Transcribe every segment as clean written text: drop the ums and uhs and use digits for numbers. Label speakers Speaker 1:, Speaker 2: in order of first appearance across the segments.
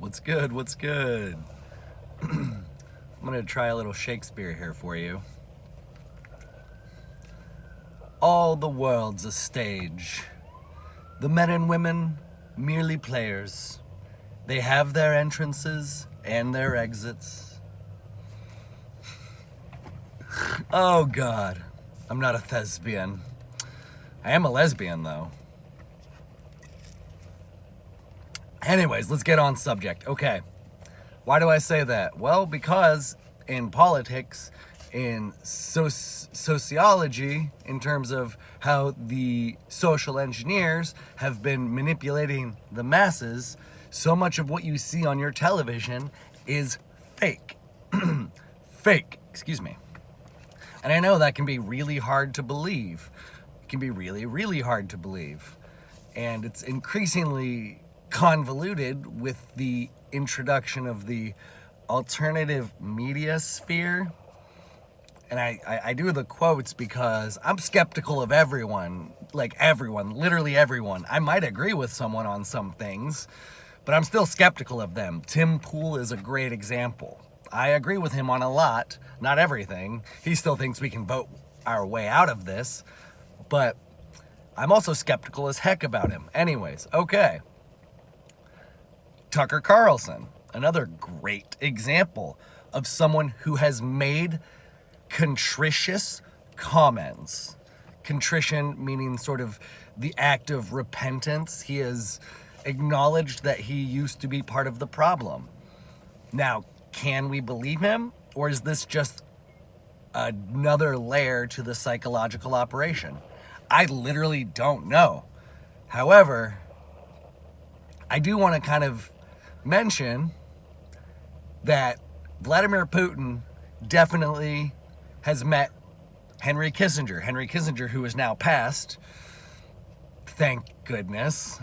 Speaker 1: What's good? What's good? I'm gonna try a little Shakespeare here for you. All the world's a stage. The men and women, merely players. They have their entrances and their exits. Oh God, I'm not a thespian. I am a lesbian though. Anyways, let's get on subject. Okay, why do I say that? Well, because in politics, in sociology, in terms of how the social engineers have been manipulating the masses, so much of what you see on your television is fake. Fake, excuse me. And I know that can be really hard to believe. It can be really, really hard to believe. And it's increasingly convoluted with the introduction of the alternative media sphere. And I do the quotes because I'm skeptical of everyone, like everyone, literally everyone. I might agree with someone on some things, but I'm still skeptical of them. Tim Pool is a great example. I agree with him on a lot, not everything. He still thinks we can vote our way out of this, but I'm also skeptical as heck about him. Anyways, okay. Tucker Carlson, another great example of someone who has made contritious comments. Contrition meaning sort of the act of repentance. He has acknowledged that he used to be part of the problem. Now, can we believe him? Or is this just another layer to the psychological operation? I literally don't know. However, I do want to kind of mention that Vladimir Putin definitely has met Henry Kissinger. Henry Kissinger, who is now passed. Thank goodness.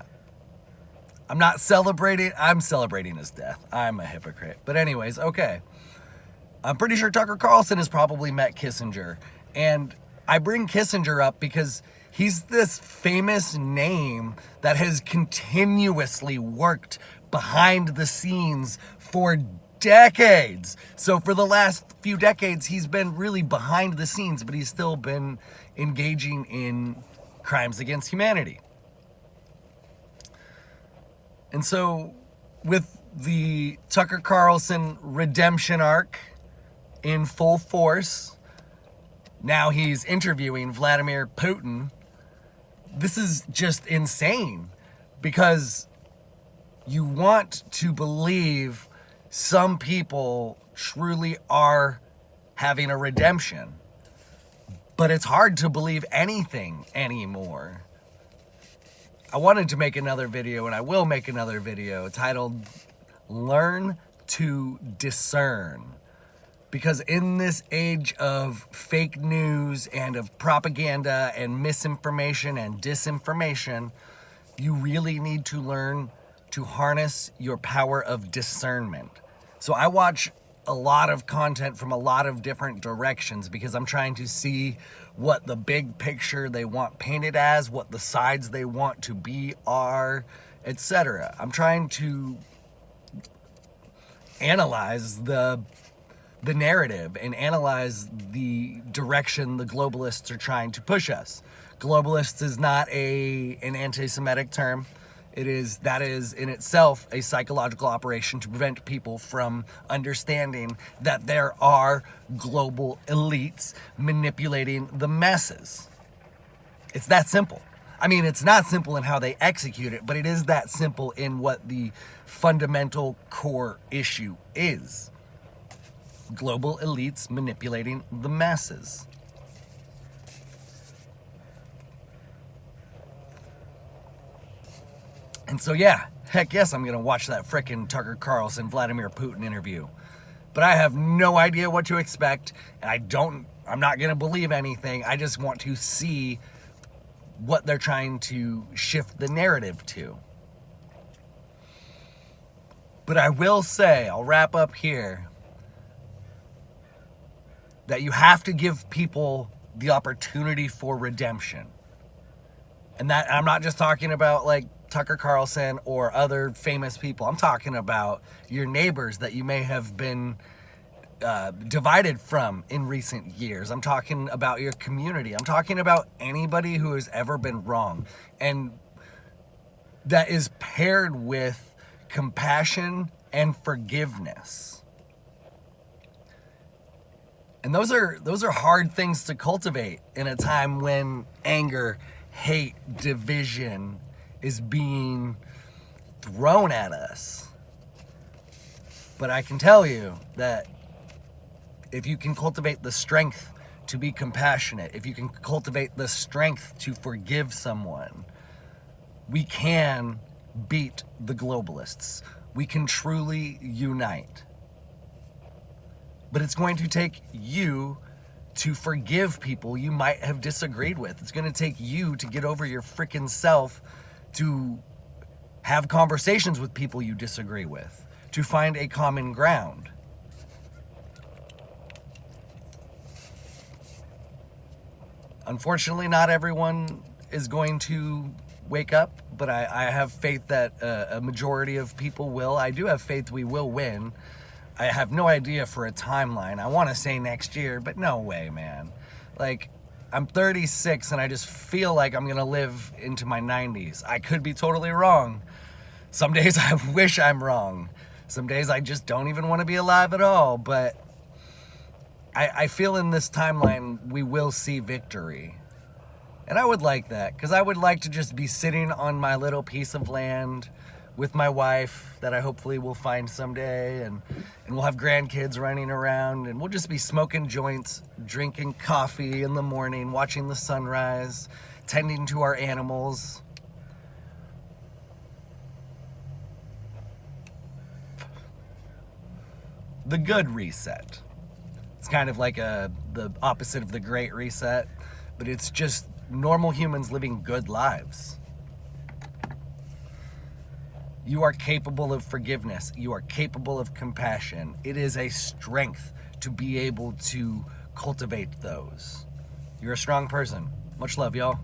Speaker 1: I'm not celebrating. I'm celebrating his death. I'm a hypocrite. But anyways, okay. I'm pretty sure Tucker Carlson has probably met Kissinger. And I bring Kissinger up because he's this famous name that has continuously worked behind the scenes for decades. So for the last few decades, he's been really behind the scenes, but he's still been engaging in crimes against humanity. And so with the Tucker Carlson redemption arc in full force, now he's interviewing Vladimir Putin. This is just insane because you want to believe some people truly are having a redemption, but it's hard to believe anything anymore. I wanted to make another video, and I will make another video titled Learn to Discern. Because in this age of fake news and of propaganda and misinformation and disinformation, you really need to learn to harness your power of discernment. So I watch a lot of content from a lot of different directions because I'm trying to see what the big picture they want painted as, what the sides they want to be are, etc. I'm trying to analyze the narrative and analyze the direction the globalists are trying to push us. Globalists is not an anti-Semitic term. That is in itself a psychological operation to prevent people from understanding that there are global elites manipulating the masses. It's that simple. I mean, it's not simple in how they execute it, but it is that simple in what the fundamental core issue is. Global elites manipulating the masses. And so, yeah, heck yes, I'm going to watch that frickin' Tucker Carlson, Vladimir Putin interview. But I have no idea what to expect, and I'm not going to believe anything. I just want to see what they're trying to shift the narrative to. But I will say, I'll wrap up here, that you have to give people the opportunity for redemption. And that I'm not just talking about like Tucker Carlson or other famous people. I'm talking about your neighbors that you may have been divided from in recent years. I'm talking about your community. I'm talking about anybody who has ever been wrong. And that is paired with compassion and forgiveness. And those are hard things to cultivate in a time when anger, hate, division is being thrown at us. But I can tell you that if you can cultivate the strength to be compassionate, if you can cultivate the strength to forgive someone, we can beat the globalists. We can truly unite. But it's going to take you to forgive people you might have disagreed with. It's going to take you to get over your freaking self, to have conversations with people you disagree with, to find a common ground. Unfortunately, not everyone is going to wake up, but I have faith that a majority of people will. I do have faith we will win. I have no idea for a timeline. I want to say next year, but no way, man. Like, I'm 36 and I just feel like I'm going to live into my 90s. I could be totally wrong. Some days I wish I'm wrong. Some days I just don't even want to be alive at all. But I feel in this timeline we will see victory. And I would like that, because I would like to just be sitting on my little piece of land with my wife that I hopefully will find someday, and we'll have grandkids running around, and we'll just be smoking joints, drinking coffee in the morning, watching the sunrise, tending to our animals. The good reset. It's kind of like the opposite of the great reset, but it's just normal humans living good lives. You are capable of forgiveness. You are capable of compassion. It is a strength to be able to cultivate those. You're a strong person. Much love, y'all.